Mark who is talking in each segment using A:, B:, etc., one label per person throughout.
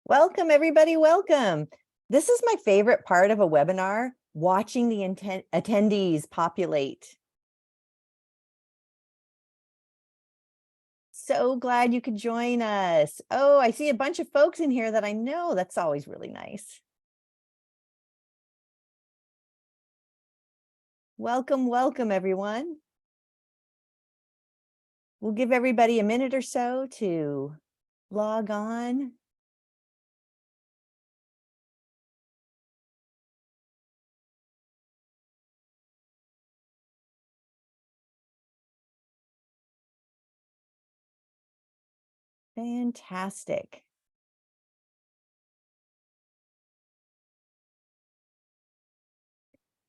A: Welcome, everybody. Welcome. This is my favorite part of a webinar, watching the attendees populate. So glad you could join us. Oh, I see a bunch of folks in here that I know. That's always really nice. Welcome, welcome, everyone. We'll give everybody a minute or so to log on. Fantastic.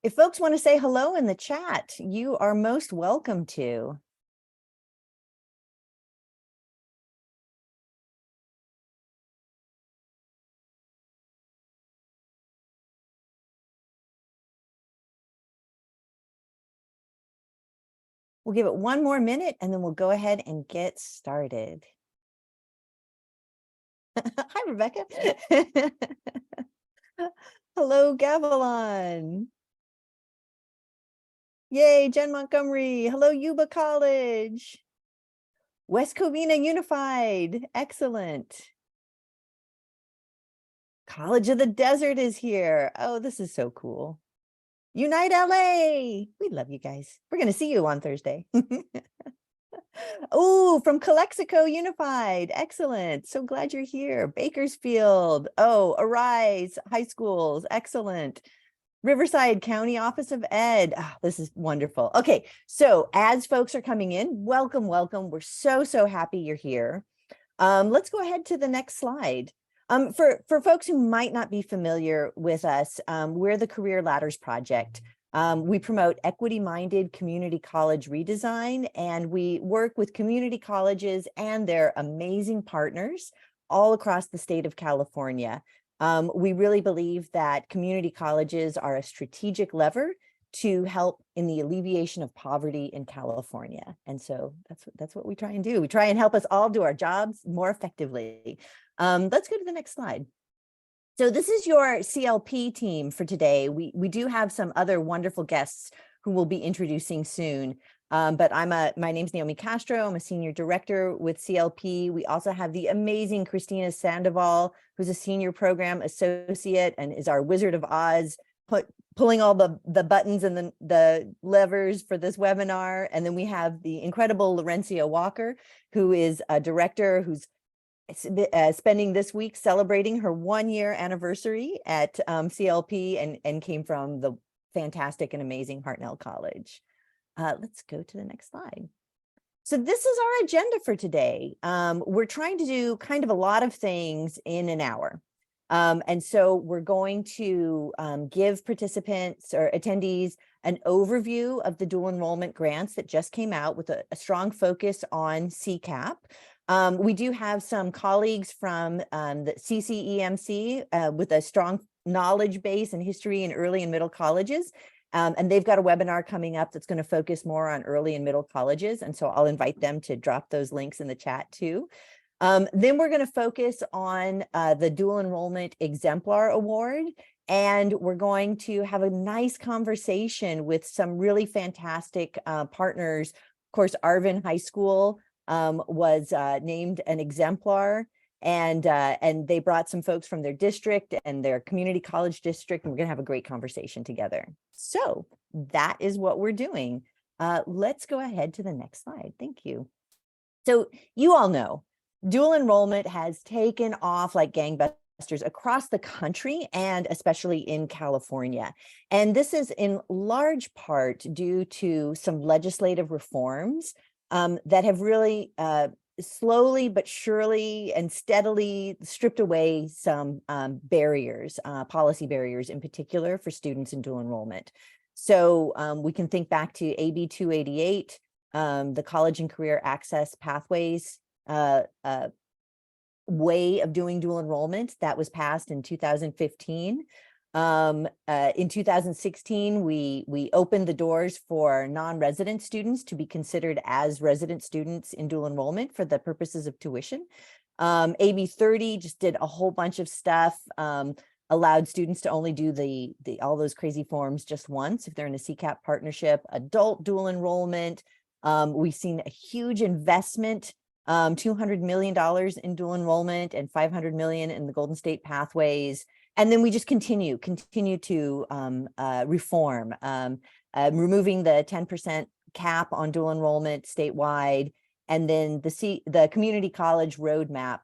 A: If folks want to say hello in the chat, you are most welcome to. We'll give it one more minute and then we'll go ahead and get started. Hi, Rebecca. Hello, Gavilon. Yay, Jen Montgomery. Hello, Yuba College. West Covina Unified. Excellent. College of the Desert is here. Oh, this is so cool. Unite LA. We love you guys. We're going to see you on Thursday. Oh, from Calexico Unified. Excellent. So glad you're here. Bakersfield. Oh, Arise High Schools. Excellent. Riverside County Office of Ed. Oh, this is wonderful. Okay, so as folks are coming in, welcome, welcome. We're so happy you're here. Let's go ahead to the next slide. For folks who might not be familiar with us, we're the Career Ladders Project. We promote equity-minded community college redesign, and we work with community colleges and their amazing partners all across the state of California. We really believe that community colleges are a strategic lever to help in the alleviation of poverty in California. And so that's what we try and do. We try and help us all do our jobs more effectively. Let's go to the next slide. So this is your CLP team for today. We do have some other wonderful guests who we'll be introducing soon. But my name's Naomi Castro. I'm a senior director with CLP. We also have the amazing Christina Sandoval, who's a senior program associate and is our Wizard of Oz, pulling all the buttons and the levers for this webinar. And then we have the incredible Laurencia Walker, who is a director who's spending this week celebrating her 1-year anniversary at CLP and came from the fantastic and amazing Hartnell College. Let's go to the next slide. So this is our agenda for today. We're trying to do kind of a lot of things in an hour. And so we're going to give participants or attendees an overview of the dual enrollment grants that just came out with a strong focus on CCAP. We do have some colleagues from the CCEMC with a strong knowledge base in history in early and middle colleges. And they've got a webinar coming up that's going to focus more on early and middle colleges. And so I'll invite them to drop those links in the chat too. Then we're going to focus on the Dual Enrollment Exemplar Award. And we're going to have a nice conversation with some really fantastic partners. Of course, Arvin High School was named an exemplar, and they brought some folks from their district and their community college district, and we're going to have a great conversation together. So that is what we're doing. Let's go ahead to the next slide. Thank you. So you all know dual enrollment has taken off like gangbusters across the country and especially in California. And this is in large part due to some legislative reforms that have really slowly but surely and steadily stripped away some barriers, policy barriers in particular for students in dual enrollment. So we can think back to AB 288, the College and Career Access Pathways way of doing dual enrollment that was passed in 2015. In 2016, we opened the doors for non-resident students to be considered as resident students in dual enrollment for the purposes of tuition. AB 30 just did a whole bunch of stuff, allowed students to only do all those crazy forms just once if they're in a CCAP partnership. Adult dual enrollment. We've seen a huge investment, $200 million in dual enrollment and $500 million in the Golden State Pathways. And then we just continue to reform, removing the 10% cap on dual enrollment statewide, and then the community college roadmap,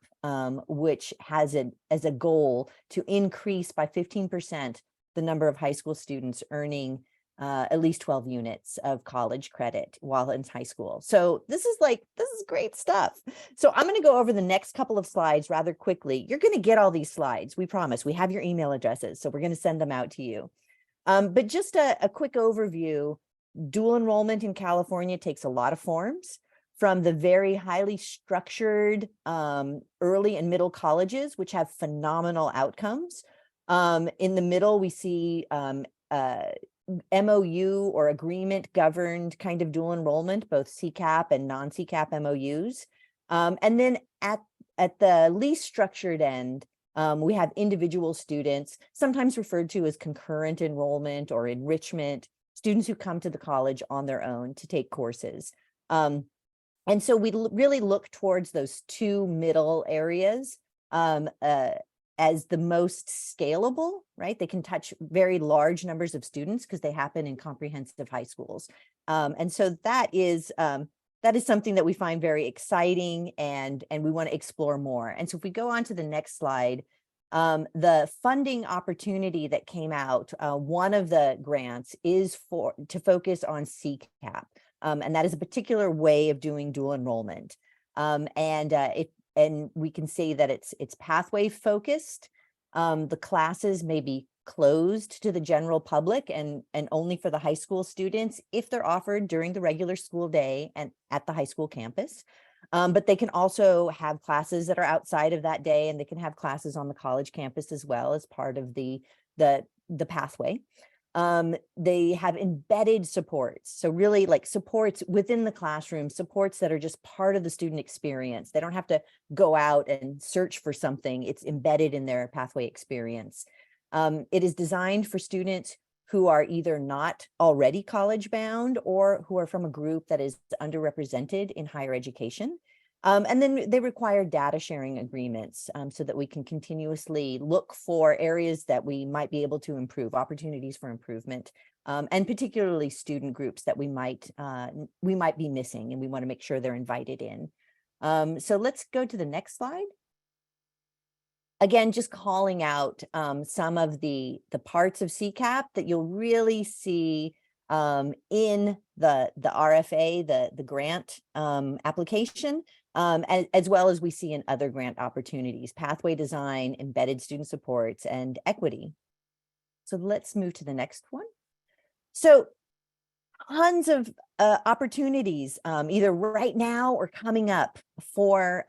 A: which has it as a goal to increase by 15% the number of high school students earning at least 12 units of college credit while in high school. So this is great stuff. So I'm going to go over the next couple of slides rather quickly. You're going to get all these slides. We promise. We have your email addresses, so we're going to send them out to you. But just a quick overview. Dual enrollment in California takes a lot of forms, from the very highly structured early and middle colleges, which have phenomenal outcomes. In the middle, we see MOU or agreement governed kind of dual enrollment, both CCAP and non-CCAP MOUs. And then at the least structured end, we have individual students, sometimes referred to as concurrent enrollment or enrichment, students who come to the college on their own to take courses. And so we really look towards those two middle areas as the most scalable, right? They can touch very large numbers of students because they happen in comprehensive high schools. And so that is something that we find very exciting, and we want to explore more. And so if we go on to the next slide, the funding opportunity that came out, one of the grants is to focus on CCAP. And that is a particular way of doing dual enrollment. And we can say that it's pathway focused. The classes may be closed to the general public and only for the high school students if they're offered during the regular school day and at the high school campus. But they can also have classes that are outside of that day, and they can have classes on the college campus as well as part of the pathway. They have embedded supports. So really like supports within the classroom, supports that are just part of the student experience. They don't have to go out and search for something. It's embedded in their pathway experience. It is designed for students who are either not already college bound or who are from a group that is underrepresented in higher education. And then they require data sharing agreements so that we can continuously look for areas that we might be able to improve, opportunities for improvement, and particularly student groups that we might be missing, and we want to make sure they're invited in. So let's go to the next slide. Again, just calling out some of the parts of CCAP that you'll really see in the RFA, the grant application, as well as we see in other grant opportunities: pathway design, embedded student supports, and equity. So let's move to the next one. So tons of opportunities, either right now or coming up for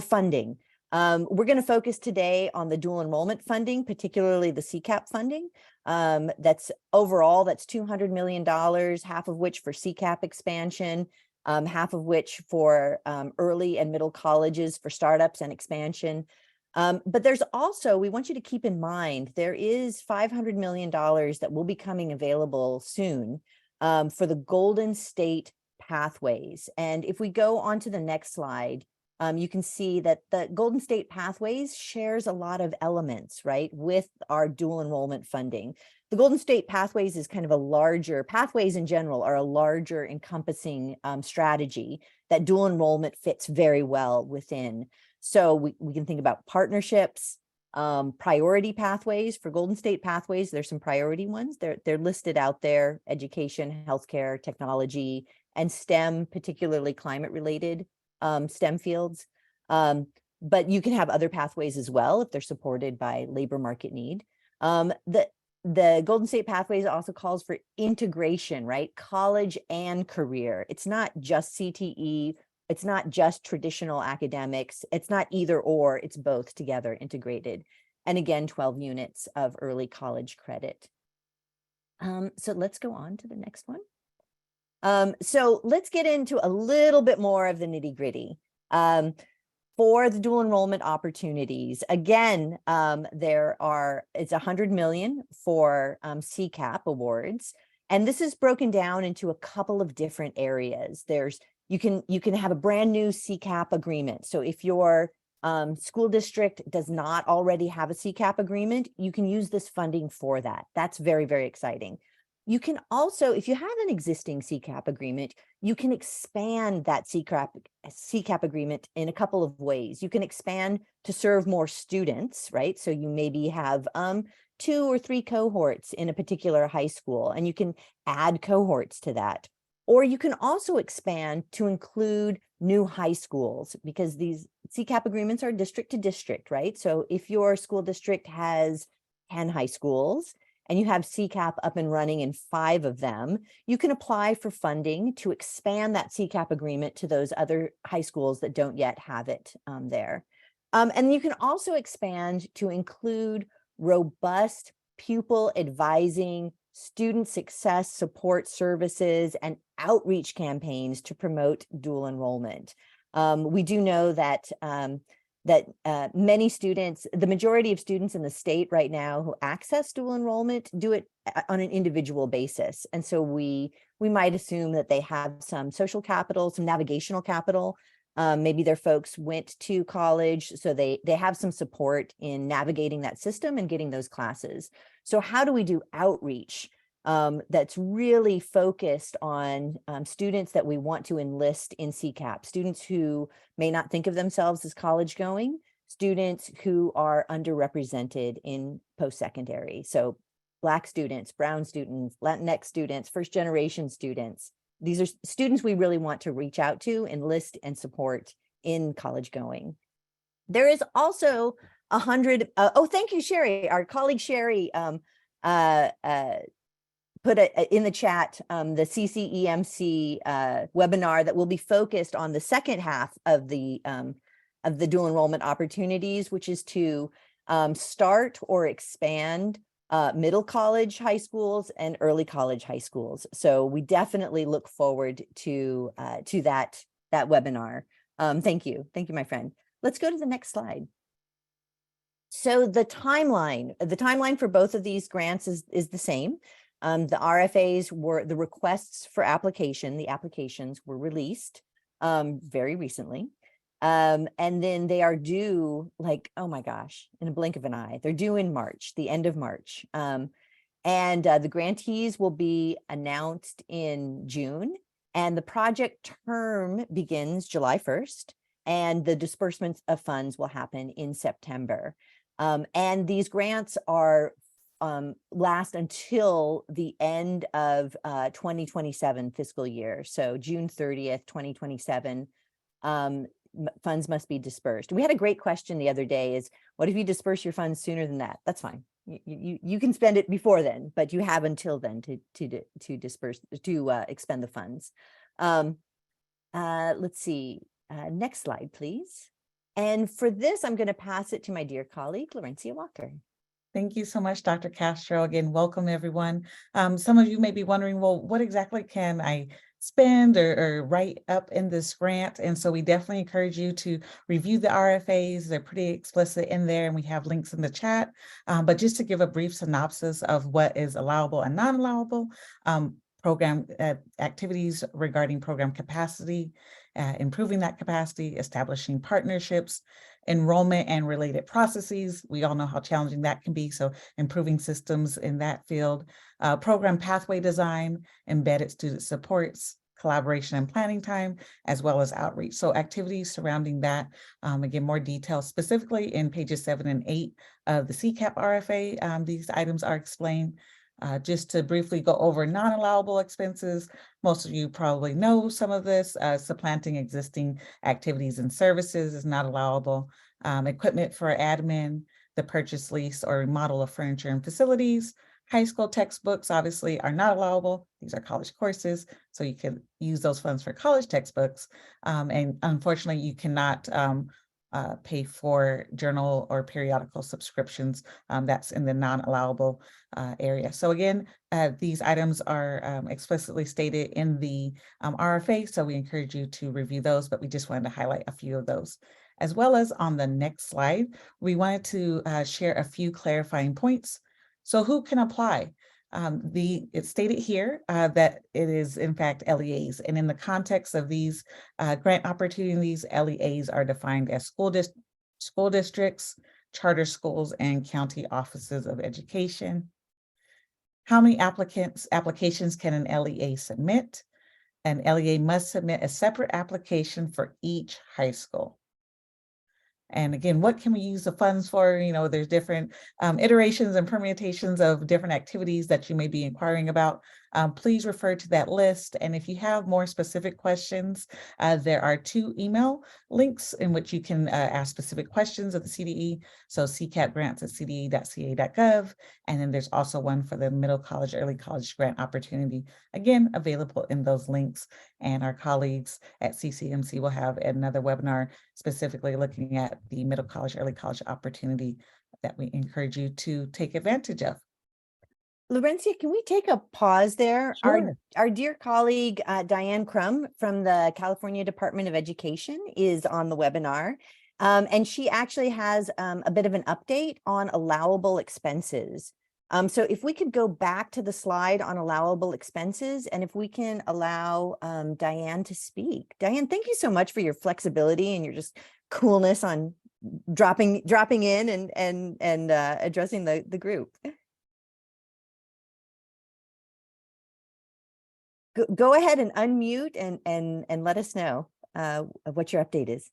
A: funding. We're going to focus today on the dual enrollment funding, particularly the CCAP funding. That's $200 million, half of which for CCAP expansion, half of which for early and middle colleges for startups and expansion. But there's also, we want you to keep in mind, there is $500 million that will be coming available soon for the Golden State Pathways. And if we go on to the next slide, you can see that the Golden State Pathways shares a lot of elements, right, with our dual enrollment funding. The Golden State Pathways is kind of a larger, pathways in general are a larger encompassing strategy that dual enrollment fits very well within. So we can think about partnerships, priority pathways. For Golden State Pathways, there's some priority ones. They're listed out there: education, healthcare, technology, and STEM, particularly climate related STEM fields. But you can have other pathways as well if they're supported by labor market need. The Golden State Pathways also calls for integration, right? College and career. It's not just CTE. It's not just traditional academics. It's not either or, it's both together integrated. And again, 12 units of early college credit. So let's go on to the next one. So let's get into a little bit more of the nitty gritty. For the dual enrollment opportunities, again, it's 100 million for CCAP awards, and this is broken down into a couple of different areas. You can have a brand new CCAP agreement. So if your school district does not already have a CCAP agreement, you can use this funding for that. That's very, very exciting. You can also, if you have an existing CCAP agreement, you can expand that CCAP agreement in a couple of ways. You can expand to serve more students, right? So you maybe have 2 or 3 cohorts in a particular high school, and you can add cohorts to that. Or you can also expand to include new high schools, because these CCAP agreements are district to district, right? So if your school district has 10 high schools, and you have CCAP up and running in 5 of them, you can apply for funding to expand that CCAP agreement to those other high schools that don't yet have it there. And you can also expand to include robust pupil advising, student success support services, and outreach campaigns to promote dual enrollment. We do know that many students, the majority of students in the state right now who access dual enrollment do it on an individual basis. And so we might assume that they have some social capital, some navigational capital. Maybe their folks went to college, so they have some support in navigating that system and getting those classes. So how do we do outreach that's really focused on students that we want to enlist in CCAP, students who may not think of themselves as college going, students who are underrepresented in post-secondary. So Black students, brown students, Latinx students, first generation students. These are students we really want to reach out to, enlist, and support in college going. There is also 100, oh, thank you, Sherry. Our colleague Sherry put in the chat the CCEMC webinar that will be focused on the second half of the dual enrollment opportunities, which is to start or expand middle college high schools and early college high schools. So we definitely look forward to that webinar. Thank you, my friend. Let's go to the next slide. So the timeline for both of these grants is the same. The RFAs were the requests for application. The applications were released very recently. And then they are due, like, oh my gosh, in a blink of an eye. They're due in March, the end of March. And the grantees will be announced in June. And the project term begins July 1st. And the disbursements of funds will happen in September. And these grants are last until the end of 2027 fiscal year. So June 30th, 2027, funds must be dispersed. We had a great question the other day is, what if you disperse your funds sooner than that? That's fine. You can spend it before then, but you have until then to disperse, to expend the funds. Let's see, next slide, please. And for this, I'm going to pass it to my dear colleague, Laurencia Walker.
B: Thank you so much, Dr. Castro. Again, welcome everyone. Some of you may be wondering, well, what exactly can I spend or write up in this grant? And so we definitely encourage you to review the RFAs. They're pretty explicit in there, and we have links in the chat. But just to give a brief synopsis of what is allowable and non-allowable, program activities regarding program capacity, improving that capacity, establishing partnerships, enrollment and related processes. We all know how challenging that can be. So improving systems in that field, program pathway design, embedded student supports, collaboration and planning time, as well as outreach. So activities surrounding that, again, more details specifically in pages 7 and 8 of the CCAP RFA. These items are explained. Just to briefly go over non-allowable expenses, most of you probably know some of this. Supplanting existing activities and services is not allowable. Equipment for admin, the purchase, lease, or remodel of furniture and facilities. High school textbooks obviously are not allowable. These are college courses, so you can use those funds for college textbooks. And unfortunately, you cannot pay for journal or periodical subscriptions. That's in the non-allowable area. So again, these items are explicitly stated in the RFA, so we encourage you to review those, but we just wanted to highlight a few of those as well as on the next slide, we wanted to share a few clarifying points. So who can apply? It's stated here that it is in fact LEAs, and in the context of these grant opportunities, LEAs are defined as school districts, charter schools, and county offices of education. How many applications can an LEA submit? An LEA must submit a separate application for each high school. And again, what can we use the funds for? You know, there's different iterations and permutations of different activities that you may be inquiring about. Please refer to that list. And if you have more specific questions, there are 2 email links in which you can ask specific questions of the CDE. So CCAP grants at cde.ca.gov. And then there's also one for the middle college, early college grant opportunity, again, available in those links. And our colleagues at CCMC will have another webinar specifically looking at the middle college, early college opportunity that we encourage you to take advantage of.
A: Laurencia, can we take a pause there?
B: Sure.
A: Our dear colleague, Diane Crum from the California Department of Education is on the webinar. And she actually has a bit of an update on allowable expenses. So if we could go back to the slide on allowable expenses, and if we can allow Diane to speak. Diane, thank you so much for your flexibility and your just coolness on dropping in and addressing the group. Go ahead and unmute and let us know what your update is.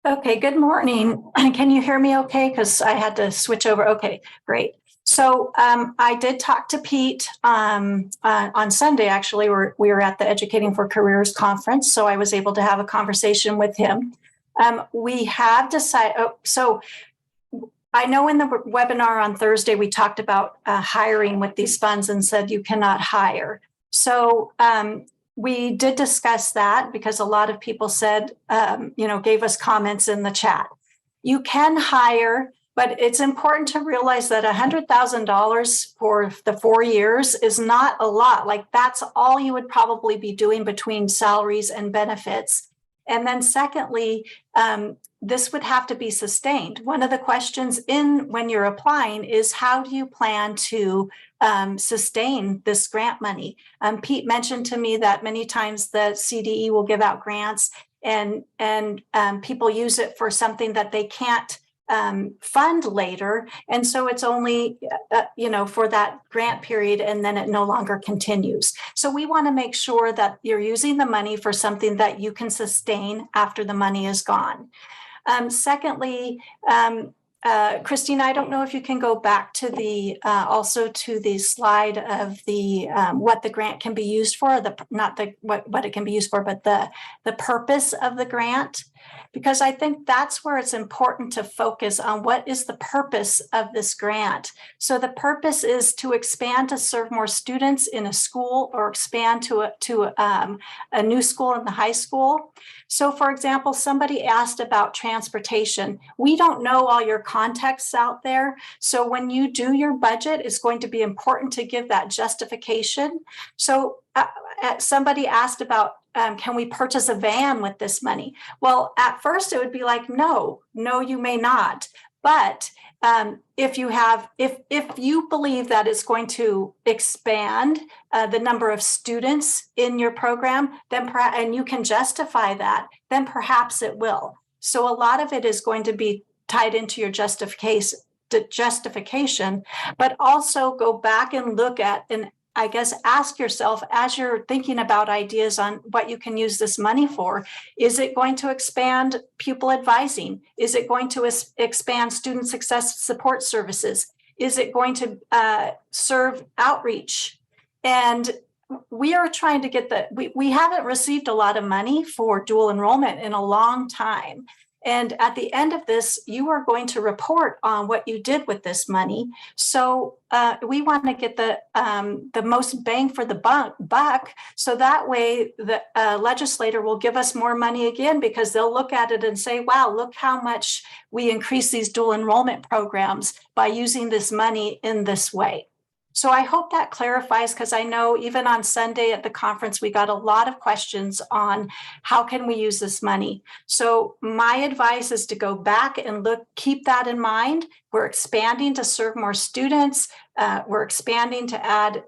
C: Okay, good morning. Can you hear me okay? Because I had to switch over. Okay, great. So I did talk to Pete on Sunday, actually. We were at the Educating for Careers conference, so I was able to have a conversation with him. We have decided, so I know in the webinar on Thursday, we talked about hiring with these funds and said you cannot hire. So we did discuss that because a lot of people said, gave us comments in the chat. You can hire, but it's important to realize that $100,000 for the 4 years is not a lot. Like that's all you would probably be doing between salaries and benefits. And then secondly, this would have to be sustained. One of the questions when you're applying is how do you plan to sustain this grant money? Pete mentioned to me that many times the CDE will give out grants and people use it for something that they can't fund later. And so it's only, for that grant period, and then it no longer continues. So we want to make sure that you're using the money for something that you can sustain after the money is gone. Secondly, Christina, I don't know if you can go back to the also to the slide of the what the grant can be used for, what it can be used for, but the purpose of the grant, because I think that's where it's important to focus on what is the purpose of this grant. So the purpose is to expand to serve more students in a school or expand to a new school in the high school. So for example, somebody asked about transportation. We don't know all your contexts out there. So when you do your budget, it's going to be important to give that justification. So somebody asked about, can we purchase a van with this money? Well, at first it would be like, no, you may not. But if you believe that it's going to expand the number of students in your program, then and you can justify that, then perhaps it will. So a lot of it is going to be tied into your justification, but also go back and look at and I guess ask yourself as you're thinking about ideas on what you can use this money for, is it going to expand pupil advising? Is it going to expand student success support services? Is it going to serve outreach? And we are trying to get we haven't received a lot of money for dual enrollment in a long time. And at the end of this, you are going to report on what you did with this money. So we want to get the most bang for the buck. So that way the legislator will give us more money again, because they'll look at it and say, wow, look how much we increase these dual enrollment programs by using this money in this way. So I hope that clarifies, because I know even on Sunday at the conference, we got a lot of questions on how can we use this money. So my advice is to go back and keep that in mind. We're expanding to serve more students. We're expanding to add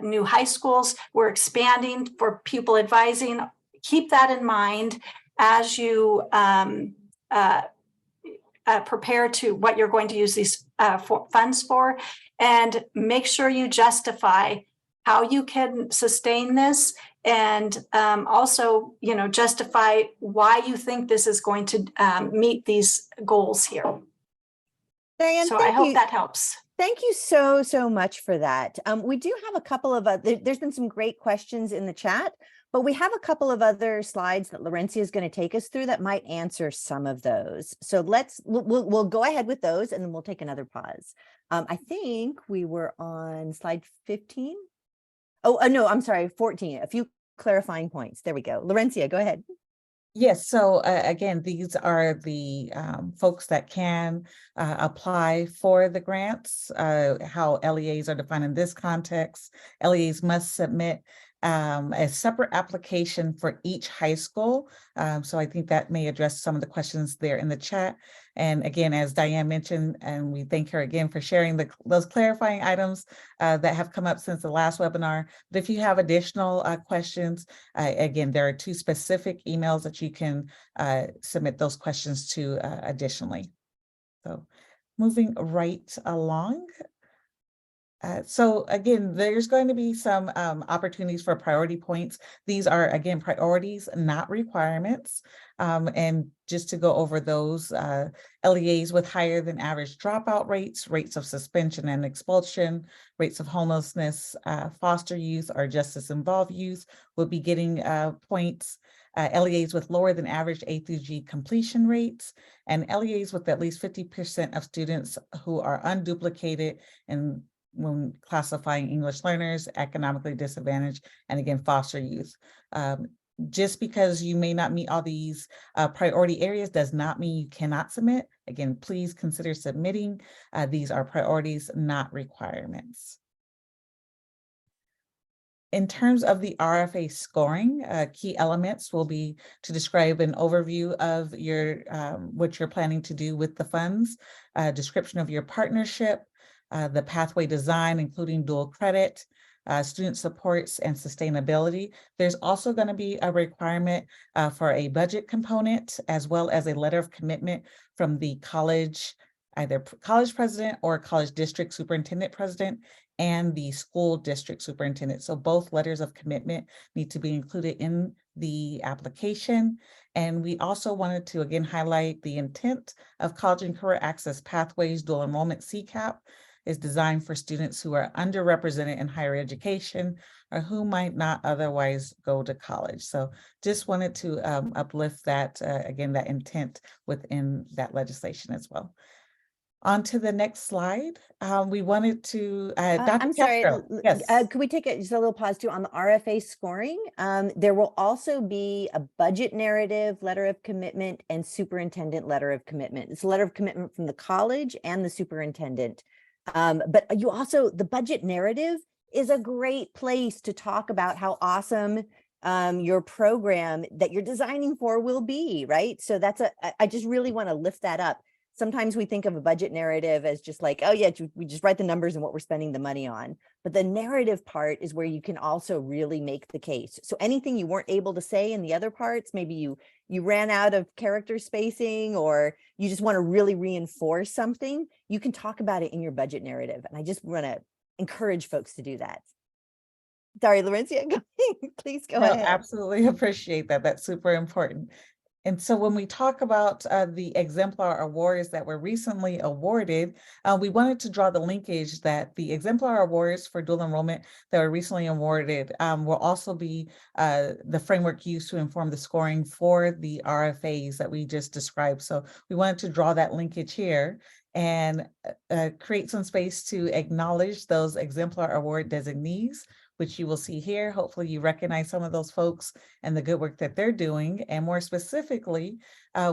C: new high schools. We're expanding for pupil advising. Keep that in mind as you prepare to what you're going to use these funds for, and make sure you justify how you can sustain this, and also, justify why you think this is going to meet these goals here.
A: Diane,
C: so I hope that helps.
A: Thank you so much for that. We do have a couple of there's been some great questions in the chat, but we have a couple of other slides that Laurencia is going to take us through that might answer some of those. So we'll go ahead with those, and then we'll take another pause. I think we were on slide 15. Oh, no, I'm sorry, 14. A few clarifying points. There we go. Laurencia, go ahead.
B: Yes, so again, these are the folks that can apply for the grants, how LEAs are defined in this context. LEAs must submit a separate application for each high school. So I think that may address some of the questions there in the chat. And again, as Diane mentioned, and we thank her again for sharing those clarifying items that have come up since the last webinar. But if you have additional questions, again, there are 2 specific emails that you can submit those questions to additionally. So moving right along. So again, there's going to be some opportunities for priority points. These are, again, priorities, not requirements. And just to go over those, LEAs with higher than average dropout rates, rates of suspension and expulsion, rates of homelessness, foster youth or justice involved youth will be getting points. LEAs with lower than average A through G completion rates, and LEAs with at least 50% of students who are unduplicated and when classifying English learners, economically disadvantaged, and again, foster youth. Just because you may not meet all these priority areas does not mean you cannot submit. Again, please consider submitting. These are priorities, not requirements. In terms of the RFA scoring, key elements will be to describe an overview of your what you're planning to do with the funds, description of your partnership, the pathway design, including dual credit, student supports, and sustainability. There's also going to be a requirement for a budget component, as well as a letter of commitment from the college, either college president or college district superintendent president, and the school district superintendent. So both letters of commitment need to be included in the application. And we also wanted to again highlight the intent of College and Career Access Pathways Dual Enrollment CCAP is designed for students who are underrepresented in higher education or who might not otherwise go to college. So just wanted to uplift that, again, that intent within that legislation as well. On to the next slide. We wanted to, Dr.
A: I'm sorry,
B: Castro, yes.
A: Could we take just a little pause too on the RFA scoring? There will also be a budget narrative, letter of commitment, and superintendent letter of commitment. It's a letter of commitment from the college and the superintendent. But you also, the budget narrative is a great place to talk about how awesome your program that you're designing for will be, right? So I just really want to lift that up. Sometimes we think of a budget narrative as just like, oh yeah, we just write the numbers and what we're spending the money on. But the narrative part is where you can also really make the case. So anything you weren't able to say in the other parts, maybe you ran out of character spacing, or you just want to really reinforce something, you can talk about it in your budget narrative. And I just want to encourage folks to do that. Sorry, Laurencia, please go ahead.
B: Absolutely appreciate that. That's super important. And so when we talk about the exemplar awards that were recently awarded, we wanted to draw the linkage that the exemplar awards for dual enrollment that were recently awarded will also be the framework used to inform the scoring for the RFAs that we just described. So we wanted to draw that linkage here and create some space to acknowledge those exemplar award designees. which you will see here. Hopefully you recognize some of those folks and the good work that they're doing. And more specifically,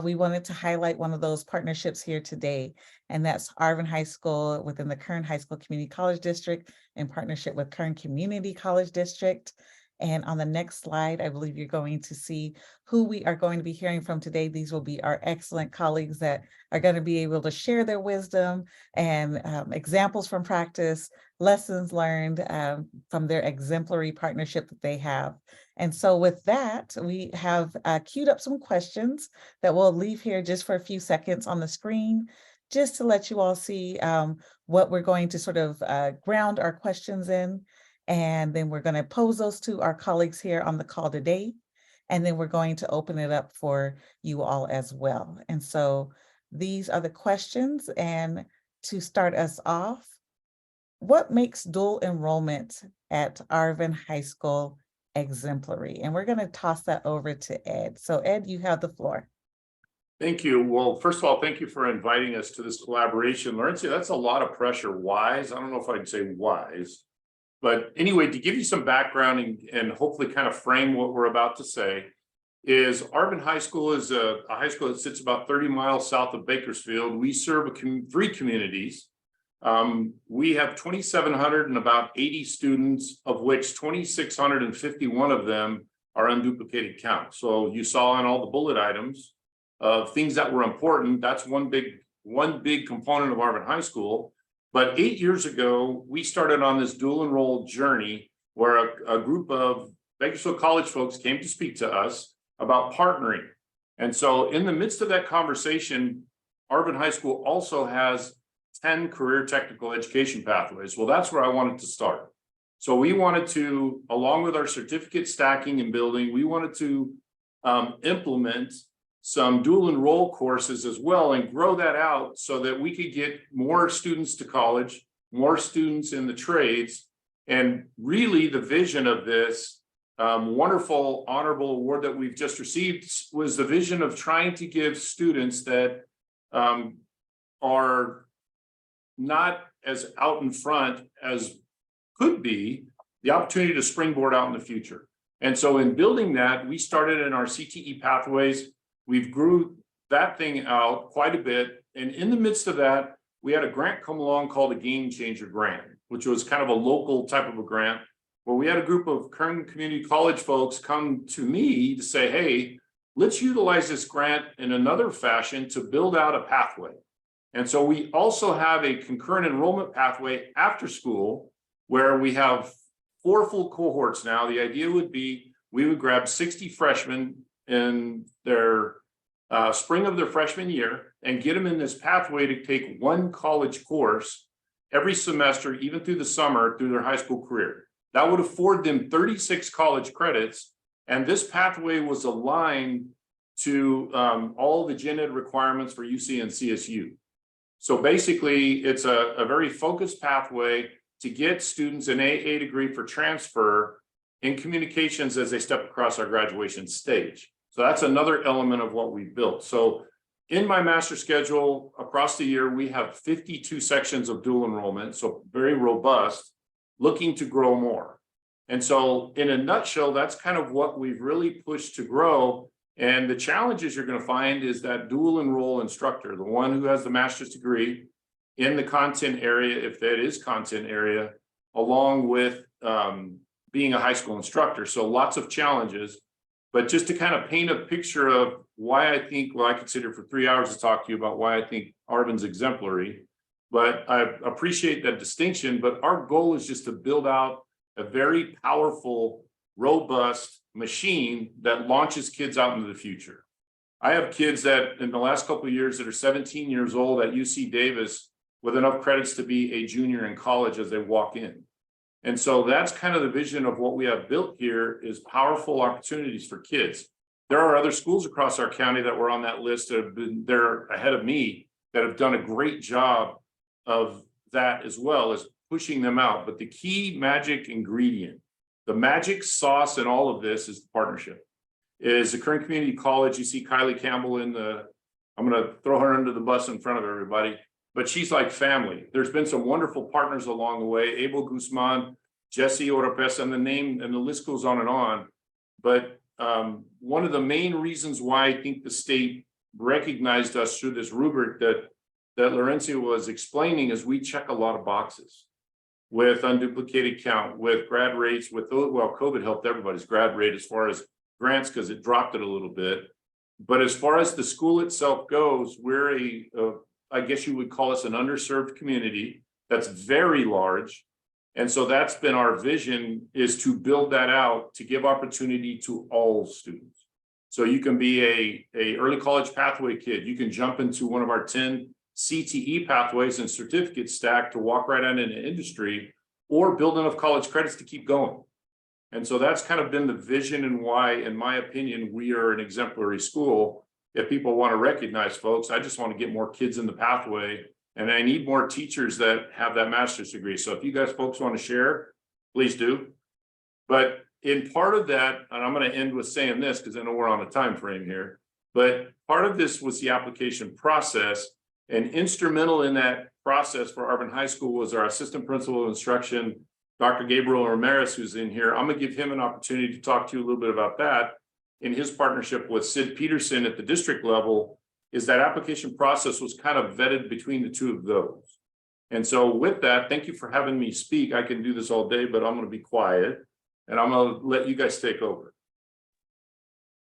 B: we wanted to highlight one of those partnerships here today, and that's Arvin High School within the Kern High School Community College District in partnership with Kern Community College District. And on the next slide, I believe you're going to see who we are going to be hearing from today. These will be our excellent colleagues that are going to be able to share their wisdom and examples from practice, lessons learned from their exemplary partnership that they have. And so with that, we have queued up some questions that we'll leave here just for a few seconds on the screen, just to let you all see what we're going to sort of ground our questions in. And then we're going to pose those to our colleagues here on the call today. And then we're going to open it up for you all as well. And so these are the questions. And to start us off, what makes dual enrollment at Arvin High School exemplary? And we're going to toss that over to Ed. So Ed, you have the floor.
D: Thank you. Well, first of all, thank you for inviting us to this collaboration. Laurentia, that's a lot of pressure. Wise? I don't know if I'd say wise. But anyway, to give you some background and hopefully kind of frame what we're about to say, is Arvin High School is a high school that sits about 30 miles south of Bakersfield. We serve 3 communities. We have 2,700 and about 80 students, of which 2,651 of them are unduplicated count. So you saw on all the bullet items of things that were important. That's one big component of Arvin High School. But 8 years ago, we started on this dual enroll journey where a group of Bakersfield College folks came to speak to us about partnering. And so in the midst of that conversation, Arvin High School also has 10 career technical education pathways. Well, that's where I wanted to start. So we wanted to, along with our certificate stacking and building, we wanted to implement some dual enroll courses as well and grow that out so that we could get more students to college, more students in the trades. And really the vision of this wonderful honorable award that we've just received was the vision of trying to give students that are not as out in front as could be the opportunity to springboard out in the future. And so in building that, we started in our CTE pathways. We've grew that thing out quite a bit. And in the midst of that, we had a grant come along called a Game Changer Grant, which was kind of a local type of a grant, where we had a group of Kern Community College folks come to me to say, hey, let's utilize this grant in another fashion to build out a pathway. And so we also have a concurrent enrollment pathway after school, where we have 4 full cohorts now. The idea would be we would grab 60 freshmen in their spring of their freshman year and get them in this pathway to take 1 college course every semester, even through the summer, through their high school career. That would afford them 36 college credits. And this pathway was aligned to all the gen ed requirements for UC and CSU. So basically, it's a very focused pathway to get students an AA degree for transfer in communications as they step across our graduation stage. So that's another element of what we built. So in my master schedule across the year, we have 52 sections of dual enrollment, so very robust, looking to grow more. And so in a nutshell, that's kind of what we've really pushed to grow. And the challenges you're going to find is that dual enroll instructor, the one who has the master's degree in the content area, if that is content area, along with being a high school instructor. So lots of challenges. But just to kind of paint a picture of why I think, well, I could sit here for 3 hours to talk to you about why I think Arvin's exemplary, but I appreciate that distinction. But our goal is just to build out a very powerful, robust machine that launches kids out into the future. I have kids that in the last couple of years that are 17 years old at UC Davis with enough credits to be a junior in college as they walk in. And so that's kind of the vision of what we have built here, is powerful opportunities for kids. There are other schools across our county that were on that list that have been there ahead of me that have done a great job of that, as well as pushing them out. But the key magic ingredient, the magic sauce in all of this, is the partnership. Is the Kern Community College. You see Kylie Campbell in the, I'm going to throw her under the bus in front of everybody, but she's like family. There's been some wonderful partners along the way. Abel Guzman, Jesse Oropesa, and the name and the list goes on and on. But one of the main reasons why I think the state recognized us through this rubric that Laurencia was explaining is we check a lot of boxes with unduplicated count, with grad rates, with, well, COVID helped everybody's grad rate as far as grants because it dropped it a little bit. But as far as the school itself goes, we're I guess you would call us an underserved community that's very large. And so that's been our vision, is to build that out to give opportunity to all students. So you can be a early college pathway kid. You can jump into one of our 10 CTE pathways and certificate stack to walk right on into industry, or build enough college credits to keep going. And so that's kind of been the vision, and why, in my opinion, we are an exemplary school. If people want to recognize folks, I just want to get more kids in the pathway, and I need more teachers that have that master's degree. So if you guys folks want to share, please do. But in part of that, and I'm going to end with saying this because I know we're on a time frame here, but part of this was the application process. And instrumental in that process for Arvin High School was our assistant principal of instruction, Dr. Gabriel Ramirez, who's in here. I'm going to give him an opportunity to talk to you a little bit about that. In his partnership with Sid Peterson at the district level, is that application process was kind of vetted between the two of those. And so with that, thank you for having me speak. I can do this all day, but I'm going to be quiet and I'm going to let you guys take over.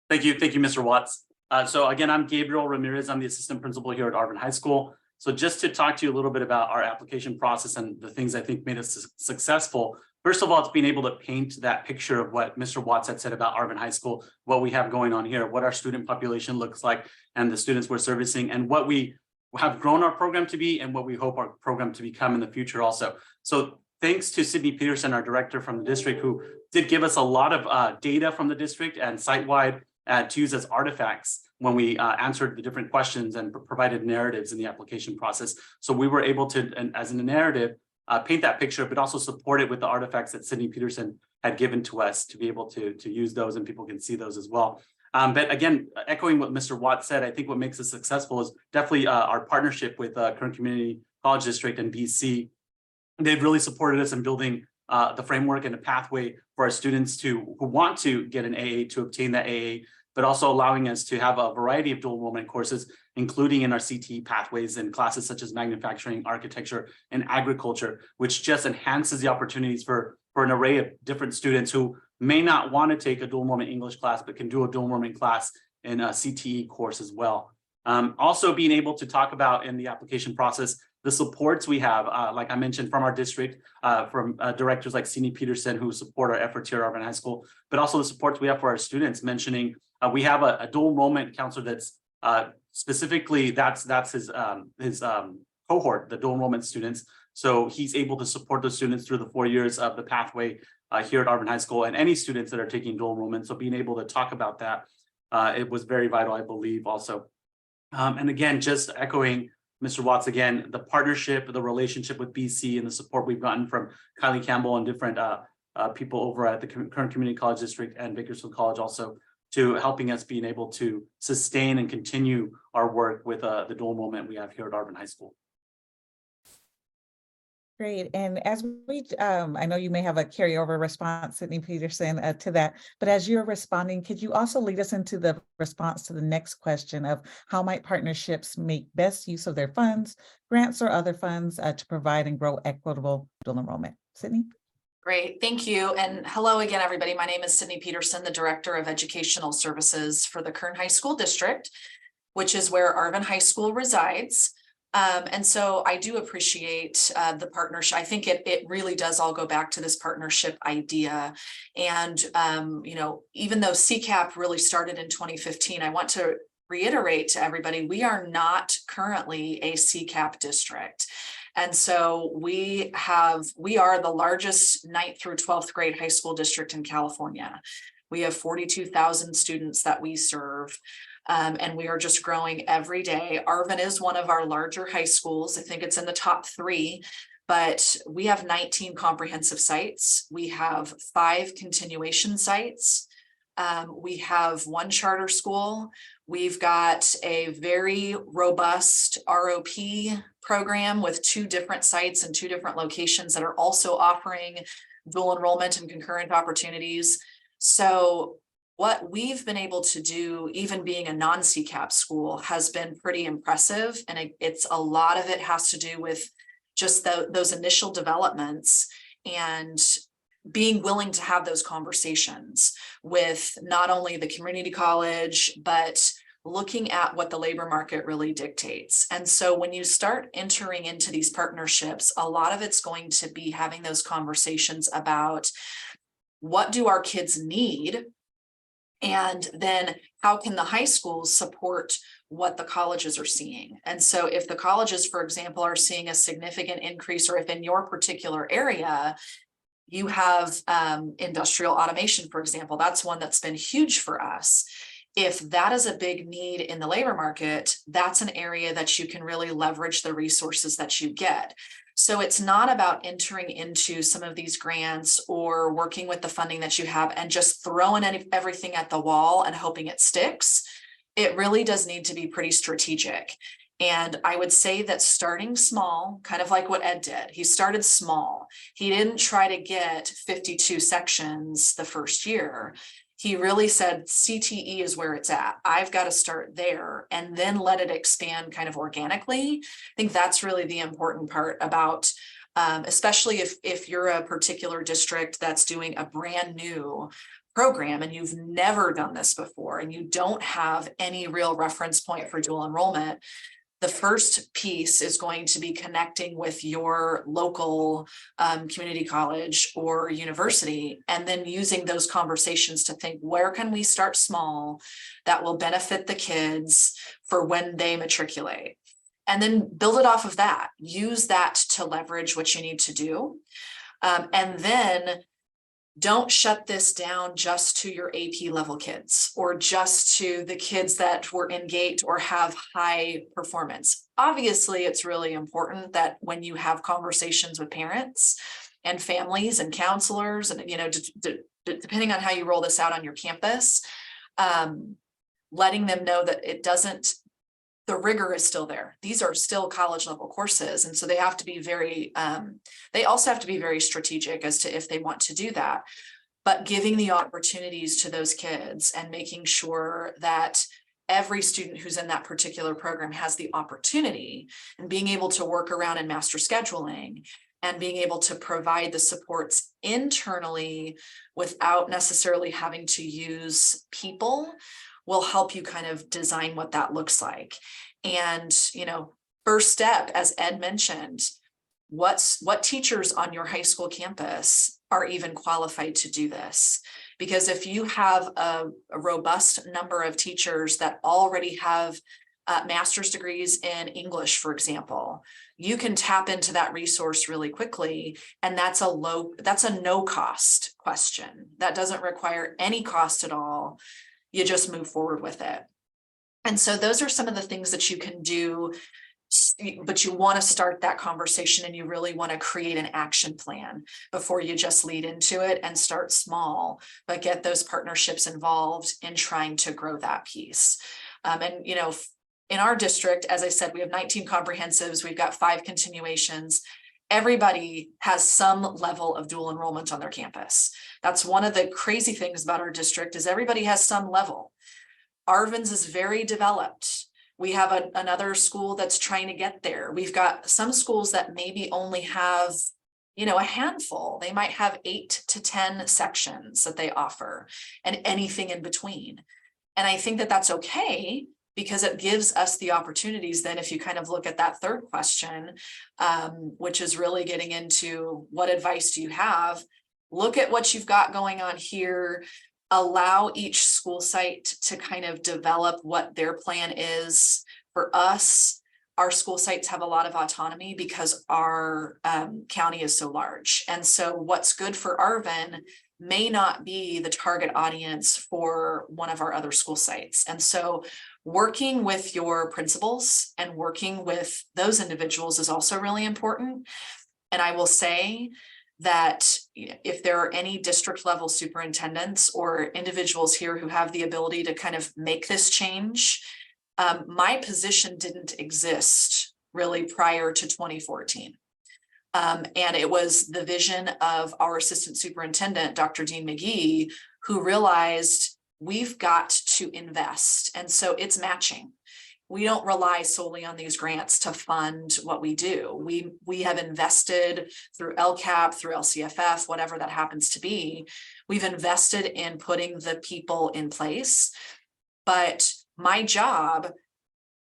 E: Thank you, Mr. Watts. So again, I'm Gabriel Ramirez. I'm the assistant principal here at Arvin High School. So just to talk to you a little bit about our application process and the things I think made us successful. First of all, it's being able to paint that picture of what Mr. Watts had said about Arvin High School, what we have going on here, what our student population looks like, and the students we're servicing, and what we have grown our program to be, and what we hope our program to become in the future also. So thanks to Sydney Peterson, our director from the district, who did give us a lot of data from the district and site-wide to use as artifacts when we answered the different questions and provided narratives in the application process. So we were able to, and as in a narrative, paint that picture, but also support it with the artifacts that Sydney Peterson had given to us to be able to use those, and people can see those as well. But again, echoing what Mr. Watts said, I think what makes us successful is definitely our partnership with Kern Community College District and BC. They've really supported us in building the framework and a pathway for our students who want to get an AA to obtain that AA, but also allowing us to have a variety of dual enrollment courses, including in our CTE pathways and classes such as manufacturing, architecture, and agriculture, which just enhances the opportunities for an array of different students who may not want to take a dual enrollment English class, but can do a dual enrollment class in a CTE course as well. Also being able to talk about in the application process, the supports we have, like I mentioned, from our district, from directors like Sydney Peterson, who support our efforts here at Arvin High School, but also the supports we have for our students, mentioning we have a dual enrollment counselor that's specifically, that's his cohort, the dual enrollment students. So he's able to support the students through the 4 years of the pathway here at Arvin High School, and any students that are taking dual enrollment. So being able to talk about that, it was very vital, I believe, also. And again, just echoing Mr. Watts again, the partnership, the relationship with BC, and the support we've gotten from Kylie Campbell and different people over at the Kern Community College District and Bakersfield College, also to helping us being able to sustain and continue our work with the dual enrollment we have here at Arvin High School.
B: Great. And as we, I know you may have a carryover response, Sydney Peterson, to that, but as you're responding, could you also lead us into the response to the next question of how might partnerships make best use of their funds, grants, or other funds to provide and grow equitable dual enrollment? Sydney?
F: Great, thank you. And hello again, everybody. My name is Sydney Peterson, the Director of Educational Services for the Kern High School District, which is where Arvin High School resides. And so I do appreciate the partnership. I think it really does all go back to this partnership idea. And, you know, even though CCAP really started in 2015, I want to reiterate to everybody, we are not currently a CCAP district. And so we are the largest 9th through 12th grade high school district in California. We have 42,000 students that we serve. And we are just growing every day. Arvin is one of our larger high schools. I think it's in the top 3, but we have 19 comprehensive sites. We have 5 continuation sites. We have 1 charter school. We've got a very robust ROP program with 2 different sites and 2 different locations that are also offering dual enrollment and concurrent opportunities. So what we've been able to do, even being a non-CCAP school, has been pretty impressive. And it's a lot of it has to do with just those initial developments and being willing to have those conversations with not only the community college, but looking at what the labor market really dictates. And so when you start entering into these partnerships, a lot of it's going to be having those conversations about what do our kids need? And then how can the high schools support what the colleges are seeing? And so if the colleges, for example, are seeing a significant increase, or if in your particular area, you have industrial automation, for example, that's one that's been huge for us. If that is a big need in the labor market, that's an area that you can really leverage the resources that you get. So it's not about entering into some of these grants or working with the funding that you have and just throwing everything at the wall and hoping it sticks. It really does need to be pretty strategic. And I would say that starting small, kind of like what Ed did, he started small. He didn't try to get 52 sections the first year. He really said CTE is where it's at. I've got to start there and then let it expand kind of organically. I think that's really the important part about, especially if you're a particular district that's doing a brand new program and you've never done this before and you don't have any real reference point for dual enrollment. The first piece is going to be connecting with your local community college or university, and then using those conversations to think, where can we start small that will benefit the kids for when they matriculate? And then build it off of that. Use that to leverage what you need to do. And then don't shut this down just to your AP level kids or just to the kids that were in GATE or have high performance. Obviously, it's really important that when you have conversations with parents and families and counselors, and depending on how you roll this out on your campus, letting them know that it doesn't, the rigor is still there. These are still college level courses. And so they have to be they also have to be very strategic as to if they want to do that, but giving the opportunities to those kids and making sure that every student who's in that particular program has the opportunity, and being able to work around in master scheduling and being able to provide the supports internally without necessarily having to use people will help you kind of design what that looks like. And, first step, as Ed mentioned, what teachers on your high school campus are even qualified to do this? Because if you have a robust number of teachers that already have master's degrees in English, for example, you can tap into that resource really quickly. And that's a no cost question. That doesn't require any cost at all. You just move forward with it. And so those are some of the things that you can do, but you want to start that conversation and you really want to create an action plan before you just lead into it and start small, but get those partnerships involved in trying to grow that piece. And, in our district, as I said, we have 19 comprehensives, we've got 5 continuations. Everybody has some level of dual enrollment on their campus. That's one of the crazy things about our district is everybody has some level. Arvin's is very developed. We have another school that's trying to get there. We've got some schools that maybe only have, a handful. They might have 8 to 10 sections that they offer and anything in between. And I think that that's okay, because it gives us the opportunities then, if you kind of look at that third question, which is really getting into what advice do you have? Look at what you've got going on here. Allow each school site to kind of develop what their plan is. For us, our school sites have a lot of autonomy because our county is so large. And so what's good for Arvin may not be the target audience for one of our other school sites. And so working with your principals and working with those individuals is also really important. And I will say that if there are any district level superintendents or individuals here who have the ability to kind of make this change, my position didn't exist really prior to 2014. And it was the vision of our assistant superintendent, Dr. Dean McGee, who realized we've got to invest. And so it's matching. We don't rely solely on these grants to fund what we do. We have invested through LCAP, through LCFF, whatever that happens to be. We've invested in putting the people in place. But my job